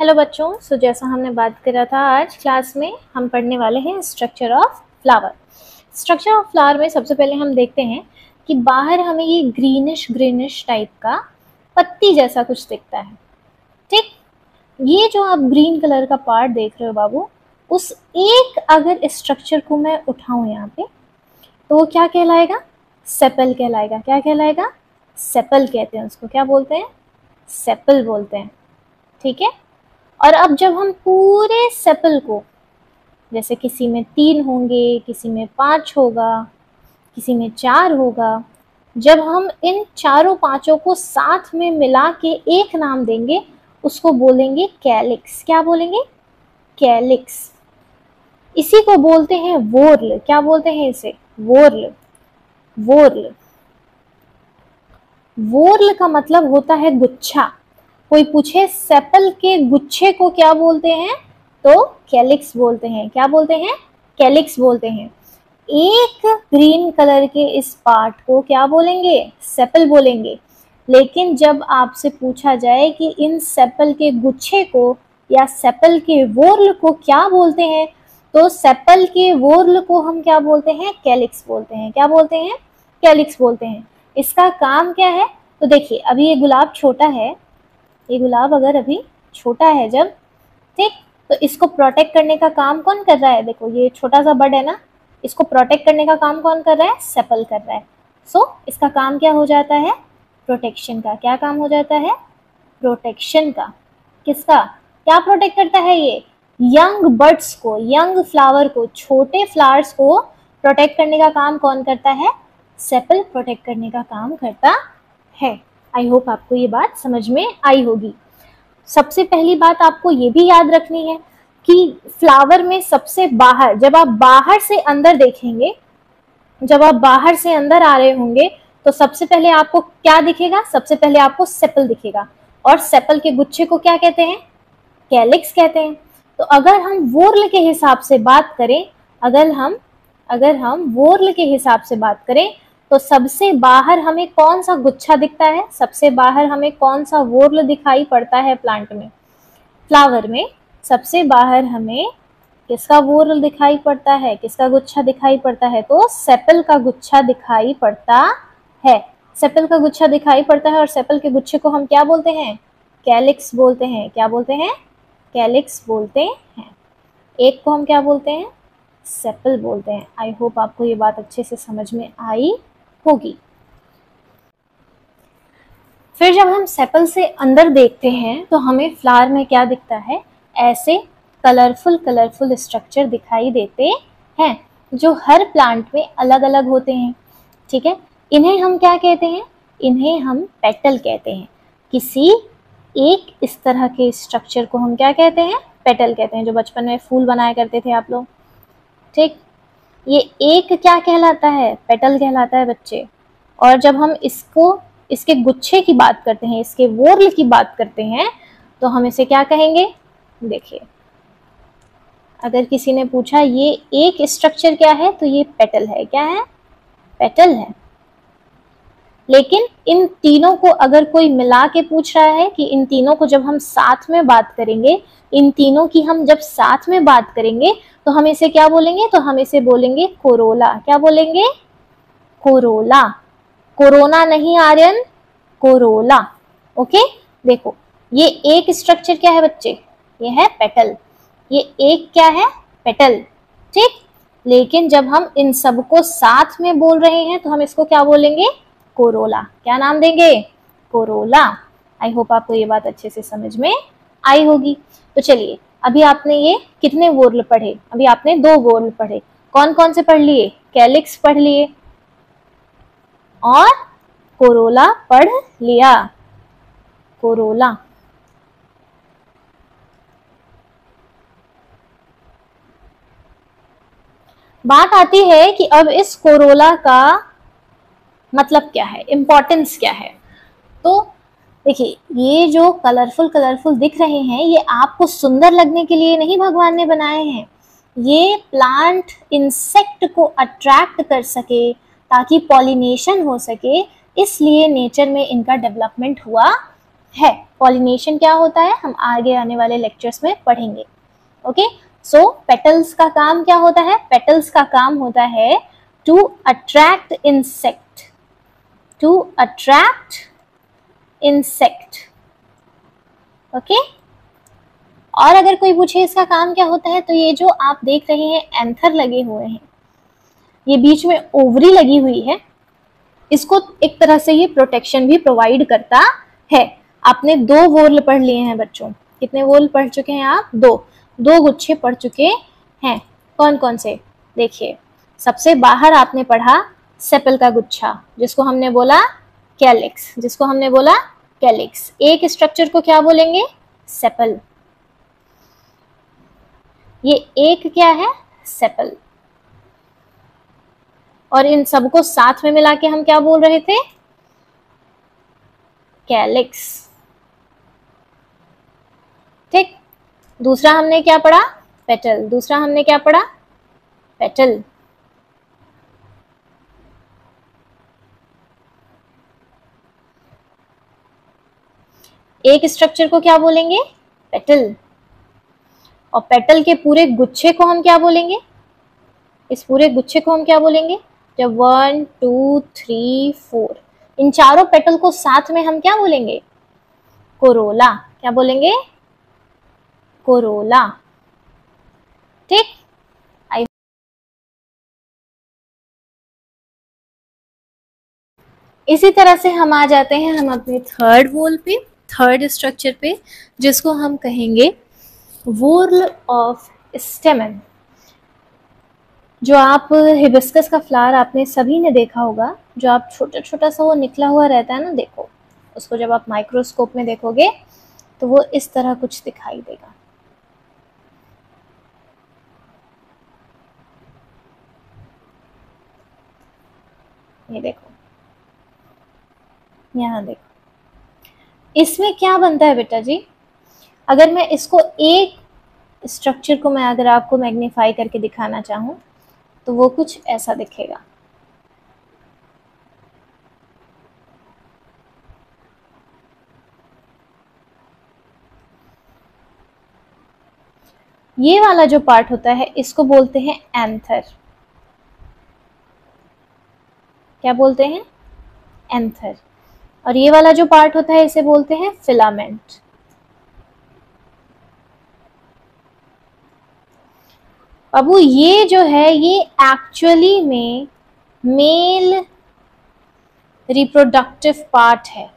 Hello बच्चों, जैसा हमने बात करा था आज क्लास में हम पढ़ने वाले हैं structure of flower. Structure of flower में सबसे पहले हम देखते हैं कि बाहर हमें ये ग्रीनिश टाइप का पत्ती जैसा कुछ दिखता है। ठीक, ये जो आप ग्रीन कलर का पार्ट देख रहे हो बाबू, उस एक अगर स्ट्रक्चर को मैं उठाऊं यहाँ पे तो वो क्या कहलाएगा? सेपल कहलाएगा। क्या कहलाएगा? सेपल कहते हैं उसको। क्या बोलते हैं? सेपल बोलते हैं। ठीक है। और अब जब हम पूरे सेपल को, जैसे किसी में 3 होंगे, किसी में 5 होगा, किसी में 4 होगा, जब हम इन चारों पांचों को साथ में मिला के एक नाम देंगे उसको बोलेंगे कैलिक्स। क्या बोलेंगे? कैलिक्स। इसी को बोलते हैं वोर्ल। क्या बोलते हैं इसे? वोर्ल। वोर्ल। वोर्ल का मतलब होता है गुच्छा। कोई पूछे सेपल के गुच्छे को क्या बोलते हैं तो कैलिक्स बोलते हैं। क्या बोलते हैं? कैलिक्स बोलते हैं। एक ग्रीन कलर के इस पार्ट को क्या बोलेंगे? सेपल बोलेंगे। लेकिन जब आपसे पूछा जाए कि इन सेपल के गुच्छे को या सेपल के वोर्ल को क्या बोलते हैं तो सेपल के वोर्ल को हम क्या बोलते हैं? कैलिक्स बोलते हैं। क्या बोलते हैं? कैलिक्स बोलते हैं। इसका काम क्या है? तो देखिए, अभी ये गुलाब छोटा है। ये गुलाब अगर अभी छोटा है जब, ठीक, तो इसको प्रोटेक्ट करने का काम कौन कर रहा है? देखो, ये छोटा सा बड है ना, इसको प्रोटेक्ट करने का काम कौन कर रहा है? सेपल कर रहा है। सो इसका काम क्या हो जाता है? प्रोटेक्शन का। क्या काम हो जाता है? प्रोटेक्शन का। किसका? क्या प्रोटेक्ट करता है ये? यंग बर्ड्स को, यंग फ्लावर को, छोटे फ्लावर्स को प्रोटेक्ट करने का काम कौन करता है? सेपल प्रोटेक्ट करने का काम करता है। आई होप आपको ये बात समझ में आई होगी। सबसे पहली बात आपको ये भी याद रखनी है कि फ्लावर में सबसे बाहर, जब आप बाहर से अंदर देखेंगे, जब आप बाहर से अंदर आ रहे होंगे तो सबसे पहले आपको क्या दिखेगा? सबसे पहले आपको सेपल दिखेगा। और सेपल के गुच्छे को क्या कहते हैं? कैलिक्स कहते हैं। तो अगर हम वोर्ल के हिसाब से बात करें, अगर हम वोर्ल के हिसाब से बात करें तो सबसे बाहर हमें कौन सा गुच्छा दिखता है? सबसे बाहर हमें कौन सा वोर्ल दिखाई पड़ता है? प्लांट में, फ्लावर में सबसे बाहर हमें किसका वोर्ल दिखाई पड़ता है? किसका गुच्छा दिखाई पड़ता है? तो सेपल का गुच्छा दिखाई पड़ता है। सेपल का गुच्छा दिखाई पड़ता है। और सेपल के गुच्छे को हम क्या बोलते हैं? कैलिक्स बोलते हैं। क्या बोलते हैं? कैलिक्स बोलते हैं। एक को हम क्या बोलते हैं? सेपल बोलते हैं। आई होप आपको ये बात अच्छे से समझ में आई होगी। फिर जब हम सेपल से अंदर देखते हैं तो हमें फ्लावर में क्या दिखता है? ऐसे कलरफुल स्ट्रक्चर दिखाई देते हैं जो हर प्लांट में अलग अलग होते हैं। ठीक है। इन्हें हम क्या कहते हैं? इन्हें हम पेटल कहते हैं। किसी एक इस तरह के स्ट्रक्चर को हम क्या कहते हैं? पेटल कहते हैं। जो बचपन में फूल बनाया करते थे आप लोग, ठीक, ये एक क्या कहलाता है? पेटल कहलाता है बच्चे। और जब हम इसके गुच्छे की बात करते हैं, इसके वोर्ल की बात करते हैं तो हम इसे क्या कहेंगे? देखिए, अगर किसी ने पूछा ये एक स्ट्रक्चर क्या है तो ये पेटल है। क्या है? पेटल है। लेकिन इन तीनों को अगर कोई मिला के पूछ रहा है कि इन तीनों को जब हम साथ में बात करेंगे, इन तीनों की हम जब साथ में बात करेंगे तो हम इसे क्या बोलेंगे? तो हम इसे बोलेंगे कोरोला। क्या बोलेंगे? कोरोला। कोरोना नहीं आर्यन, कोरोला। ओके। देखो, ये एक स्ट्रक्चर क्या है बच्चे? ये है पेटल। ये एक क्या है? पेटल। ठीक। लेकिन जब हम इन सबको साथ में बोल रहे हैं तो हम इसको क्या बोलेंगे? कोरोला। क्या नाम देंगे? कोरोला। आई होप आपको ये बात अच्छे से समझ में आई होगी। तो चलिए, अभी आपने ये कितने वोर्ल पढ़े? अभी आपने 2 वोर्ल पढ़े। कौन कौन से पढ़ लिए? कैलिक्स पढ़ लिए और कोरोला पढ़ लिया। कोरोला। बात आती है कि अब इस कोरोला का मतलब क्या है, इम्पोर्टेंस क्या है। तो देखिए, ये जो कलरफुल दिख रहे हैं ये आपको सुंदर लगने के लिए नहीं भगवान ने बनाए हैं। ये प्लांट इंसेक्ट को अट्रैक्ट कर सके ताकि पॉलिनेशन हो सके, इसलिए नेचर में इनका डेवलपमेंट हुआ है। पॉलिनेशन क्या होता है हम आगे आने वाले लेक्चर्स में पढ़ेंगे। ओके, सो पेटल्स का काम क्या होता है? पेटल्स का काम होता है to attract insect, to attract insect. Okay, और अगर कोई पूछे इसका काम क्या होता है, तो ये जो आप देख रहे हैं एंथर लगे हुए हैं, ये बीच में ओवरी लगी हुई है, इसको एक तरह से ये प्रोटेक्शन भी प्रोवाइड करता है। आपने 2 वोर्ल पढ़ लिए हैं बच्चों, कितने वोर्ल पढ़ चुके हैं आप? 2 गुच्छे पढ़ चुके हैं। कौन कौन से? देखिए, सबसे बाहर आपने पढ़ा सेपल का गुच्छा, जिसको हमने बोला कैलिक्स, जिसको हमने बोला कैलिक्स। एक स्ट्रक्चर को क्या बोलेंगे? सेपल। ये एक क्या है? सेपल। और इन सबको साथ में मिला के हम क्या बोल रहे थे? कैलिक्स। ठीक, दूसरा हमने क्या पढ़ा? पेटल। दूसरा हमने क्या पढ़ा? पेटल। एक स्ट्रक्चर को क्या बोलेंगे? पेटल। और पेटल के पूरे गुच्छे को हम क्या बोलेंगे? इस पूरे गुच्छे को हम क्या बोलेंगे? जब 1 2 3 4 इन चारों पेटल को साथ में हम क्या बोलेंगे? कोरोला। क्या बोलेंगे? कोरोला। ठीक, इसी तरह से हम आ जाते हैं हम अपने थर्ड वोल पे, थर्ड स्ट्रक्चर पे, जिसको हम कहेंगे वोर्ल ऑफ स्टेमन। जो आप हिबिस्कस का फ्लावर आपने सभी ने देखा होगा, जो आप छोटा छोटा सा वो निकला हुआ रहता है ना, देखो उसको जब आप माइक्रोस्कोप में देखोगे तो वो इस तरह कुछ दिखाई देगा। ये देखो, यहाँ देखो, इसमें क्या बनता है बेटा जी? अगर मैं इसको एक स्ट्रक्चर को मैं अगर आपको मैग्नीफाई करके दिखाना चाहूँ तो वो कुछ ऐसा दिखेगा। ये वाला जो पार्ट होता है इसको बोलते हैं एंथर। क्या बोलते हैं? एंथर। और ये वाला जो पार्ट होता है इसे बोलते हैं फिलामेंट। बाबू ये जो है ये एक्चुअली में मेल रिप्रोडक्टिव पार्ट है,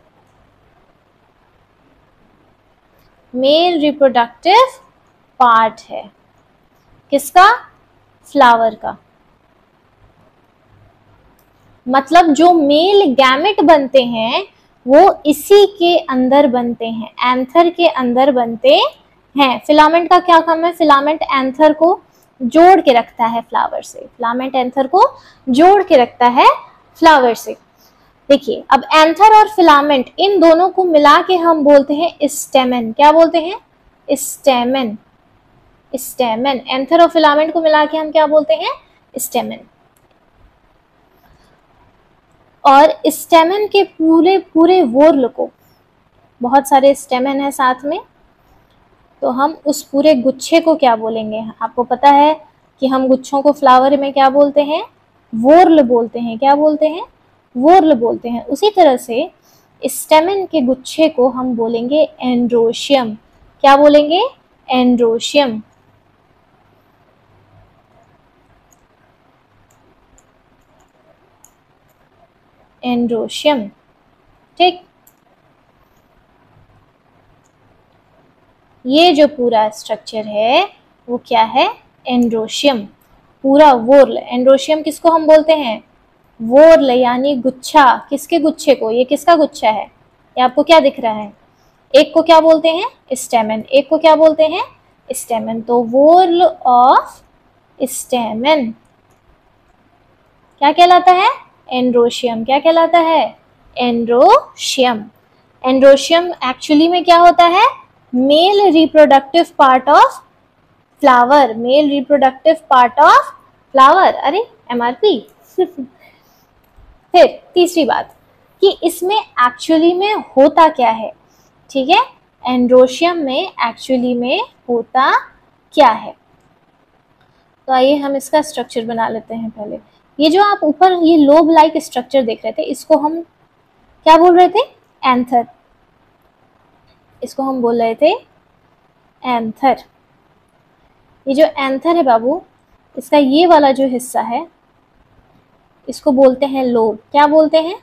मेल रिप्रोडक्टिव पार्ट है। किसका? फ्लावर का। मतलब जो मेल गैमेट बनते हैं वो इसी के अंदर बनते हैं, एंथर के अंदर बनते हैं। फिलामेंट का क्या काम है? फिलामेंट एंथर को जोड़ के रखता है फ्लावर से, फिलामेंट एंथर को जोड़ के रखता है फ्लावर से। देखिए, अब एंथर और फिलामेंट इन दोनों को मिला के हम बोलते हैं स्टेमन। क्या बोलते हैं? स्टेमन। स्टेमन। एंथर और फिलामेंट को मिला के हम क्या बोलते हैं? स्टेमन। और स्टेमन के पूरे पूरे वोर्ल को, बहुत सारे स्टेमन है साथ में, तो हम उस पूरे गुच्छे को क्या बोलेंगे? आपको पता है कि हम गुच्छों को फ्लावर में क्या बोलते हैं? वोर्ल बोलते हैं। क्या बोलते हैं? वोर्ल बोलते हैं। उसी तरह से स्टेमन के गुच्छे को हम बोलेंगे एंड्रोशियम। क्या बोलेंगे? एंड्रोशियम। एंड्रोशियम। ठीक, ये जो पूरा स्ट्रक्चर है वो क्या है? एंड्रोशियम। पूरा वोर्ल। एंड्रोशियम किसको हम बोलते हैं? वोर्ल यानी गुच्छा। किसके गुच्छे को? ये किसका गुच्छा है? ये आपको क्या दिख रहा है? एक को क्या बोलते हैं? स्टेमन। एक को क्या बोलते हैं? स्टेमन। तो वोर्ल ऑफ स्टेमन क्या कहलाता है? एंड्रोशियम। क्या कहलाता है? एंड्रोशियम। एंड्रोशियम एक्चुअली में क्या होता है? Male reproductive part of flower. Male reproductive part of flower. अरे एमआरपी। फिर तीसरी बात कि इसमें एक्चुअली में होता क्या है? ठीक है, एंड्रोशियम में एक्चुअली में होता क्या है। तो आइए हम इसका स्ट्रक्चर बना लेते हैं पहले। ये जो आप ऊपर ये लोब लाइक स्ट्रक्चर देख रहे थे, इसको हम क्या बोल रहे थे? एंथर। इसको हम बोल रहे थे एंथर। ये जो एंथर है बाबू, इसका ये वाला जो हिस्सा है इसको बोलते हैं लोब। क्या बोलते हैं?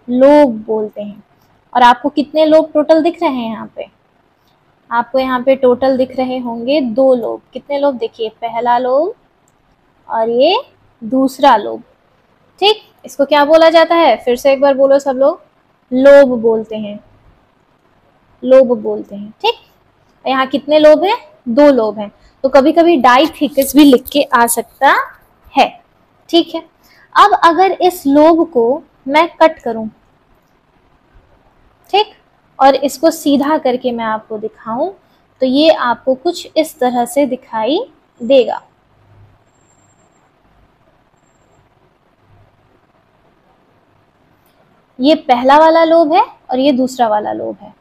लोब बोलते हैं। और आपको कितने लोब टोटल दिख रहे हैं यहाँ पे? आपको यहाँ पे टोटल दिख रहे होंगे 2 लोब। कितने लोब? देखिए, पहला लोब और ये दूसरा लोब। ठीक, इसको क्या बोला जाता है? फिर से एक बार बोलो सब लोग। लोब बोलते हैं, लोब बोलते हैं। ठीक, यहाँ कितने लोब हैं? 2 लोब हैं। तो कभी कभी डाइथिकस भी लिख के आ सकता है। ठीक है, अब अगर इस लोब को मैं कट करूं, ठीक, और इसको सीधा करके मैं आपको दिखाऊं, तो ये आपको कुछ इस तरह से दिखाई देगा। ये पहला वाला लोब है और ये दूसरा वाला लोब है।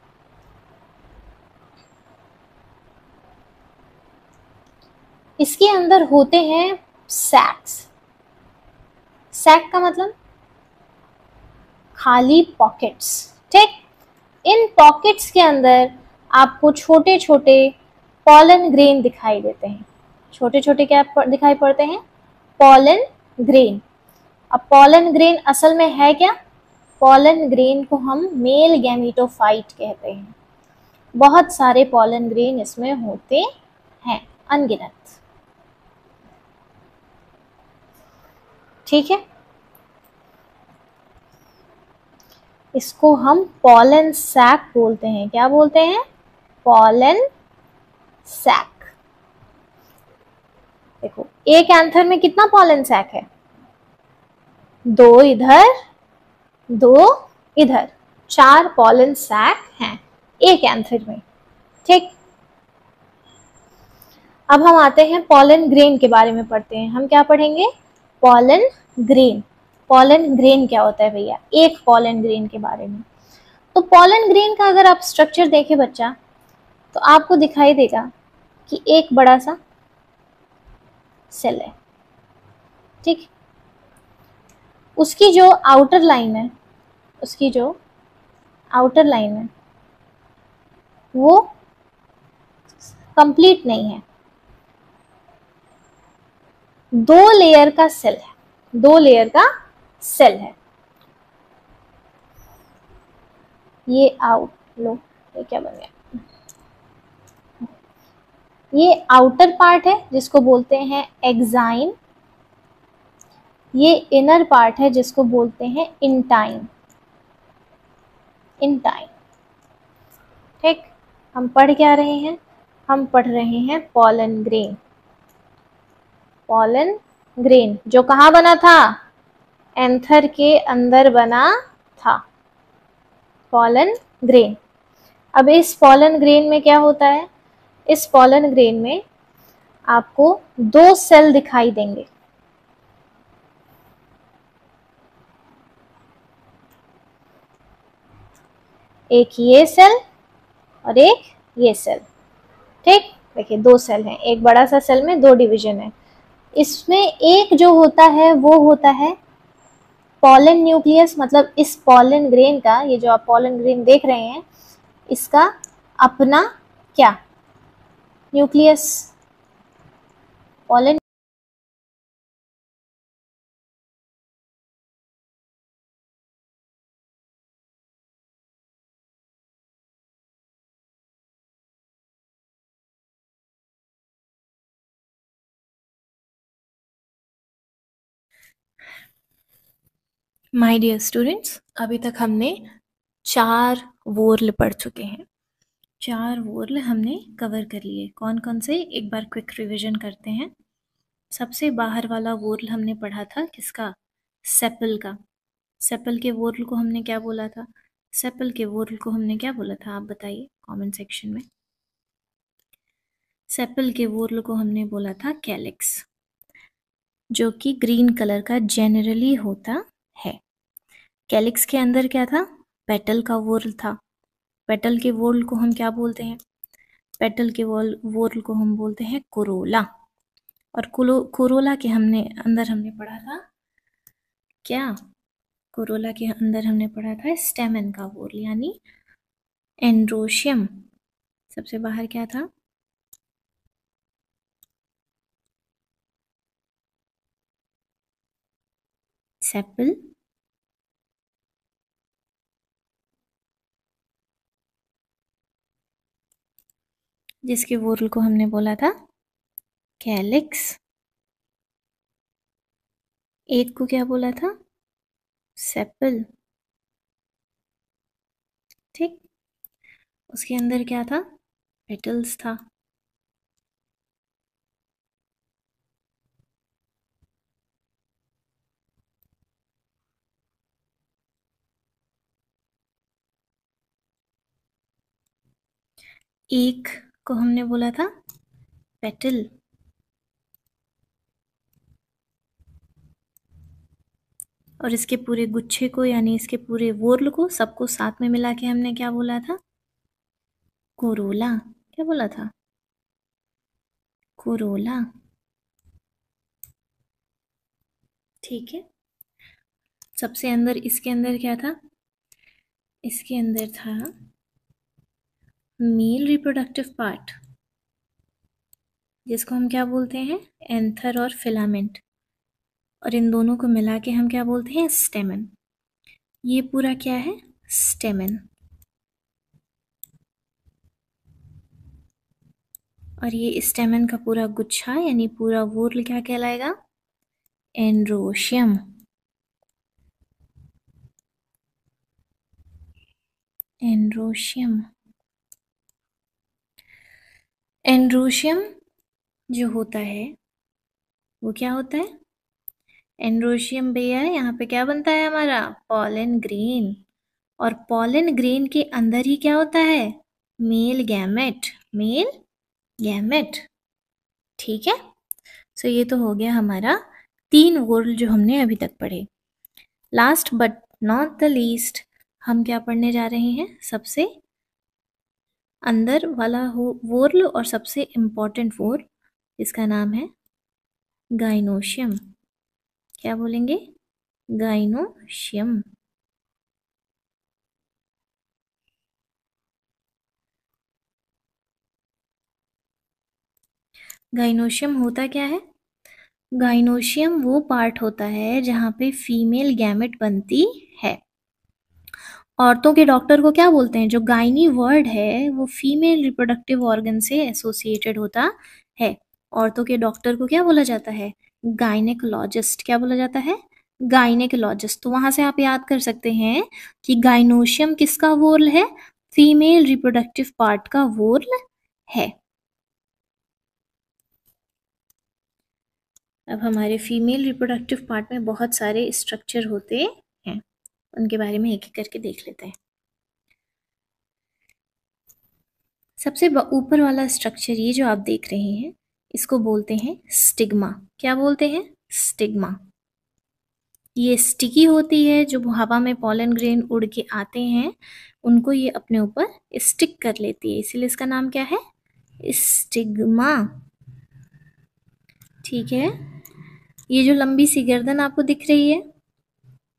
इसके अंदर होते हैं सैक्स। सैक का मतलब खाली पॉकेट्स। ठीक, इन पॉकेट्स के अंदर आपको छोटे छोटे पॉलन ग्रेन दिखाई देते हैं। छोटे छोटे क्या दिखाई पड़ते हैं? Pollen grain. अब पॉलन ग्रेन असल में है क्या? पॉलन ग्रेन को हम मेल गैमेटोफाइट कहते हैं। बहुत सारे पॉलन ग्रेन इसमें होते हैं, अनगिनत। ठीक है, इसको हम पॉलन सैक बोलते हैं। क्या बोलते हैं? Pollen sac. देखो, एक एंथर में कितना पॉलन सैक है? 2 इधर, 2 इधर, 4 पॉलन सैक हैं एक एंथर में। ठीक, अब हम आते हैं पॉलन ग्रेन के बारे में पढ़ते हैं। हम क्या पढ़ेंगे? Pollen grain. पॉलन ग्रेन क्या होता है भैया? एक पॉलन ग्रेन के बारे में। तो पॉलन ग्रेन का अगर आप स्ट्रक्चर देखें बच्चा, तो आपको दिखाई देगा कि एक बड़ा सा सेल है। ठीक, उसकी जो आउटर लाइन है, उसकी जो आउटर लाइन है वो कंप्लीट नहीं है। 2 लेयर का सेल है, 2 लेयर का सेल है। ये लो, ये क्या बन गया? ये आउटर पार्ट है जिसको बोलते हैं एक्साइन। ये इनर पार्ट है जिसको बोलते हैं इंटाइन। इंटाइन। ठीक, हम पढ़ क्या रहे हैं? हम पढ़ रहे हैं पॉलन ग्रेन। पॉलन ग्रेन जो कहाँ बना था? एंथर के अंदर बना था, पॉलन ग्रेन। अब इस पॉलन ग्रेन में क्या होता है? इस पॉलन ग्रेन में आपको 2 सेल दिखाई देंगे। एक ये सेल और एक ये सेल। ठीक, देखिए 2 सेल हैं, एक बड़ा सा सेल में 2 डिवीजन है। इसमें एक जो होता है वो होता है पॉलन न्यूक्लियस। मतलब इस पॉलन ग्रेन का, ये जो आप पॉलन ग्रेन देख रहे हैं, इसका अपना क्या? Nucleus. Pollen my dear students, अभी तक हमने 4 वोर्ल पढ़ चुके हैं। 4 वोर्ल हमने कवर कर लिए। कौन कौन से? एक बार क्विक रिवीजन करते हैं। सबसे बाहर वाला वोर्ल हमने पढ़ा था किसका? सेपल का। सेपल के वोर्ल को हमने क्या बोला था? सेपल के वोर्ल को हमने क्या बोला था? आप बताइए कमेंट सेक्शन में। सेपल के वोर्ल को हमने बोला था कैलिक्स, जो कि ग्रीन कलर का जेनरली होता है। कैलिक्स के अंदर क्या था? पेटल का वोर्ल था। पेटल के वोर्ल को हम क्या बोलते हैं? पेटल के वोर्ल को हम बोलते हैं कोरोला। और कोरोला के अंदर हमने पढ़ा था क्या? कोरोला के अंदर हमने पढ़ा था स्टेमन का वोर्ल यानी एंड्रोशियम। सबसे बाहर क्या था? सेपल, जिसके वोर्ल को हमने बोला था कैलिक्स। एक को क्या बोला था? सेपल। ठीक, उसके अंदर क्या था? पेटल्स था। एक को हमने बोला था पेटल, और इसके पूरे गुच्छे को यानी इसके पूरे वोर्ल को सबको साथ में मिला के हमने क्या बोला था? कोरोला। क्या बोला था? कोरोला। ठीक है, सबसे अंदर इसके अंदर क्या था? इसके अंदर था मेल रिप्रोडक्टिव पार्ट, जिसको हम क्या बोलते हैं? एंथर और फिलामेंट। और इन दोनों को मिला के हम क्या बोलते हैं? स्टेमन। ये पूरा क्या है? स्टेमन। और ये स्टेमन का पूरा गुच्छा यानी पूरा वोर्ल क्या कहलाएगा? एंड्रोशियम। एंड्रोशियम। एंड्रोशियम जो होता है वो क्या होता है? एंड्रोशियम भैया यहाँ पे क्या बनता है हमारा? Pollen grain. और पॉलन ग्रेन के अंदर ही क्या होता है? Male gamete. Male gamete. ठीक है, सो ये तो हो गया हमारा 3 वोर्ल जो हमने अभी तक पढ़े। Last but not the least हम क्या पढ़ने जा रहे हैं? सबसे अंदर वाला वोर्ल और सबसे इम्पॉर्टेंट वोर्ल, इसका नाम है गाइनोशियम। क्या बोलेंगे? गाइनोशियम। गाइनोशियम होता क्या है? गाइनोशियम वो पार्ट होता है जहाँ पे फीमेल गैमेट बनती है। औरतों के डॉक्टर को क्या बोलते हैं? जो गाइनी वर्ड है वो फीमेल रिप्रोडक्टिव ऑर्गन से एसोसिएटेड होता है। औरतों के डॉक्टर को क्या बोला जाता है? गायनेकोलॉजिस्ट। क्या बोला जाता है? गायनेकोलॉजिस्ट। तो वहां से आप याद कर सकते हैं कि गाइनोशियम किसका वोर्ल है? फीमेल रिप्रोडक्टिव पार्ट का वोर्ल है। अब हमारे फीमेल रिप्रोडक्टिव पार्ट में बहुत सारे स्ट्रक्चर होते हैं, उनके बारे में एक एक करके देख लेते हैं। सबसे ऊपर वाला स्ट्रक्चर ये जो आप देख रहे हैं इसको बोलते हैं स्टिग्मा। क्या बोलते हैं? स्टिग्मा। ये स्टिकी होती है, जो हवा में पॉलन ग्रेन उड़ के आते हैं उनको ये अपने ऊपर स्टिक कर लेती है, इसीलिए इसका नाम क्या है? स्टिग्मा। ठीक है, ये जो लंबी सी गर्दन आपको दिख रही है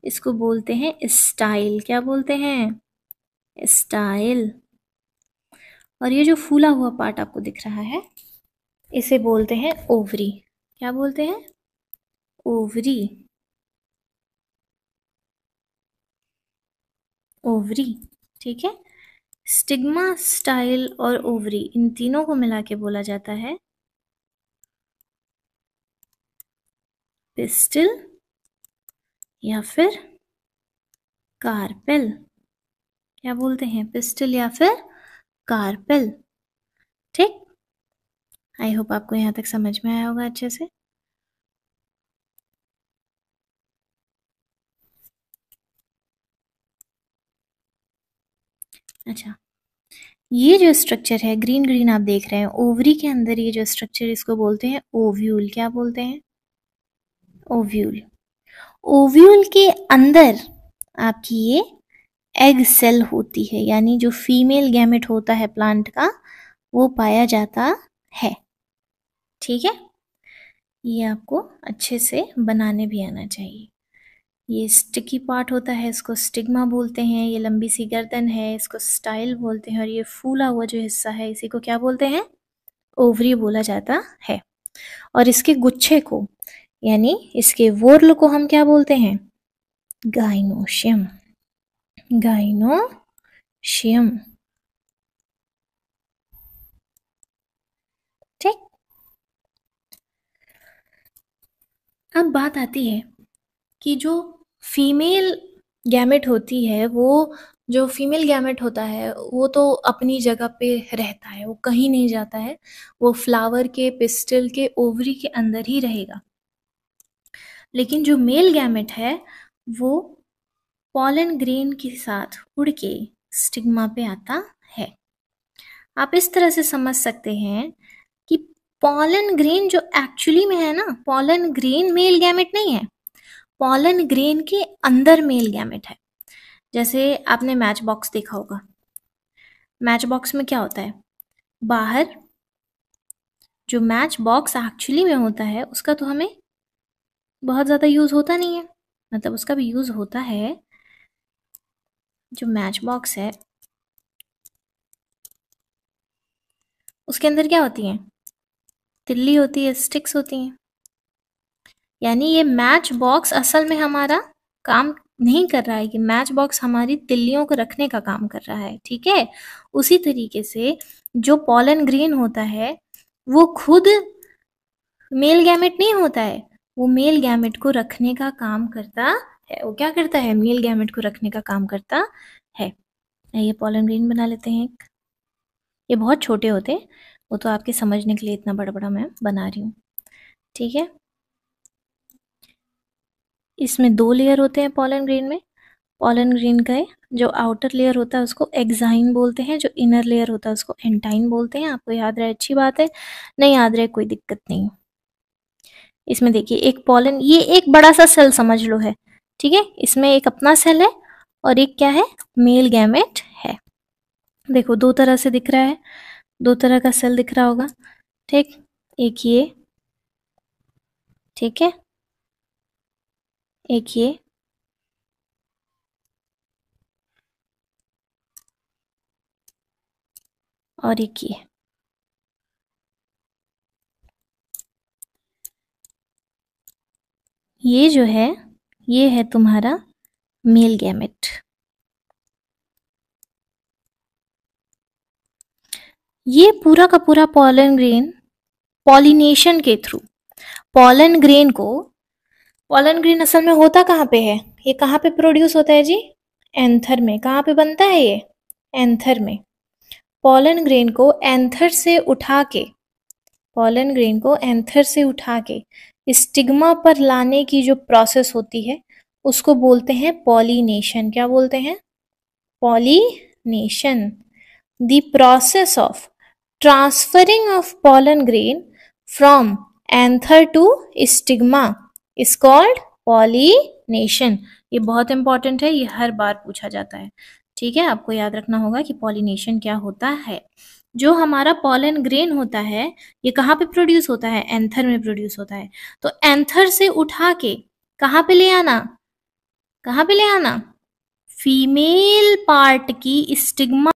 इसको बोलते हैं स्टाइल। क्या बोलते हैं? स्टाइल। और ये जो फूला हुआ पार्ट आपको दिख रहा है इसे बोलते हैं ओवरी। क्या बोलते हैं? ओवरी। ओवरी। ठीक है, स्टिग्मा, स्टाइल और ओवरी, इन तीनों को मिला के बोला जाता है पिस्टिल या फिर कार्पेल। क्या बोलते हैं? पिस्टिल या फिर कार्पेल। ठीक, आई होप आपको यहाँ तक समझ में आया होगा अच्छे से। अच्छा, ये जो स्ट्रक्चर है ग्रीन ग्रीन आप देख रहे हैं ओवरी के अंदर, ये जो स्ट्रक्चर इसको बोलते हैं ओव्यूल। क्या बोलते हैं? ओव्यूल। ओव्यूल के अंदर आपकी ये एग सेल होती है, यानी जो फीमेल गैमेट होता है प्लांट का वो पाया जाता है। ठीक है, ये आपको अच्छे से बनाने भी आना चाहिए। ये स्टिकी पार्ट होता है, इसको स्टिग्मा बोलते हैं। ये लंबी सी गर्दन है, इसको स्टाइल बोलते हैं। और ये फूला हुआ जो हिस्सा है इसी को क्या बोलते हैं? ओवरी बोला जाता है। और इसके गुच्छे को यानी इसके वोर्ल को हम क्या बोलते हैं? गाइनोशियम। गाइनोशियम। ठीक। अब बात आती है कि जो फीमेल गैमेट होती है जो फीमेल गैमेट होता है वो तो अपनी जगह पे रहता है, वो कहीं नहीं जाता है, वो फ्लावर के पिस्टल के ओवरी के अंदर ही रहेगा। लेकिन जो मेल गैमेट है वो पॉलन ग्रेन के साथ उड़ के स्टिग्मा पे आता है। आप इस तरह से समझ सकते हैं कि पॉलन ग्रेन जो एक्चुअली में है ना, पॉलन ग्रेन मेल गैमेट नहीं है, पॉलन ग्रेन के अंदर मेल गैमेट है। जैसे आपने मैच बॉक्स देखा होगा, मैच बॉक्स में क्या होता है? बाहर जो मैच बॉक्स एक्चुअली में होता है उसका तो हमें बहुत ज़्यादा यूज़ होता नहीं है, मतलब उसका भी यूज़ होता है। जो मैच बॉक्स है उसके अंदर क्या होती है? तिल्ली होती है, स्टिक्स होती हैं। यानी ये मैच बॉक्स असल में हमारा काम नहीं कर रहा है कि मैच बॉक्स हमारी तिल्लियों को रखने का काम कर रहा है। ठीक है, उसी तरीके से जो पॉलन ग्रेन होता है वो खुद मेल गैमेट नहीं होता है, वो मेल गैमेट को रखने का काम करता है। वो क्या करता है? मेल गैमेट को रखने का काम करता है। ये पॉलन ग्रेन बना लेते हैं। ये बहुत छोटे होते हैं, वो तो आपके समझने के लिए इतना बड़ा बड़ा मैं बना रही हूँ। ठीक है, इसमें 2 लेयर होते हैं पॉलन ग्रेन में। पॉलन ग्रेन का जो आउटर लेयर होता है उसको एक्साइन बोलते हैं, जो इनर लेयर होता है उसको एंटाइन बोलते हैं। आपको याद रहे अच्छी बात है, नहीं याद रहे कोई दिक्कत नहीं। इसमें देखिए एक पॉलन, ये एक बड़ा सा सेल समझ लो है। ठीक है, इसमें एक अपना सेल है और एक क्या है? मेल गैमेट है। देखो 2 तरह से दिख रहा है, 2 तरह का सेल दिख रहा होगा। ठीक, एक ये, ठीक है, एक ये, और एक ये जो है ये है तुम्हारा मेल गैमेट। ये पूरा का पूरा पॉलन ग्रेन पॉलिनेशन के थ्रू, पॉलन ग्रेन को, पॉलन ग्रेन असल में होता कहाँ पे है? ये कहाँ पे प्रोड्यूस होता है जी? एंथर में। कहाँ पे बनता है ये? एंथर में। पॉलन ग्रेन को एंथर से उठा के, पॉलन ग्रेन को एंथर से उठा के स्टिग्मा पर लाने की जो प्रोसेस होती है उसको बोलते हैं पॉलिनेशन। क्या बोलते हैं? Pollination. The process of transferring of pollen grain from anther to stigma is called pollination। ये बहुत इंपॉर्टेंट है, ये हर बार पूछा जाता है। ठीक है, आपको याद रखना होगा कि पॉलिनेशन क्या होता है। जो हमारा पॉलन ग्रेन होता है ये कहाँ पे प्रोड्यूस होता है? एंथर में प्रोड्यूस होता है। तो एंथर से उठा के कहाँ पे ले आना? कहाँ पे ले आना? फीमेल पार्ट की स्टिग्मा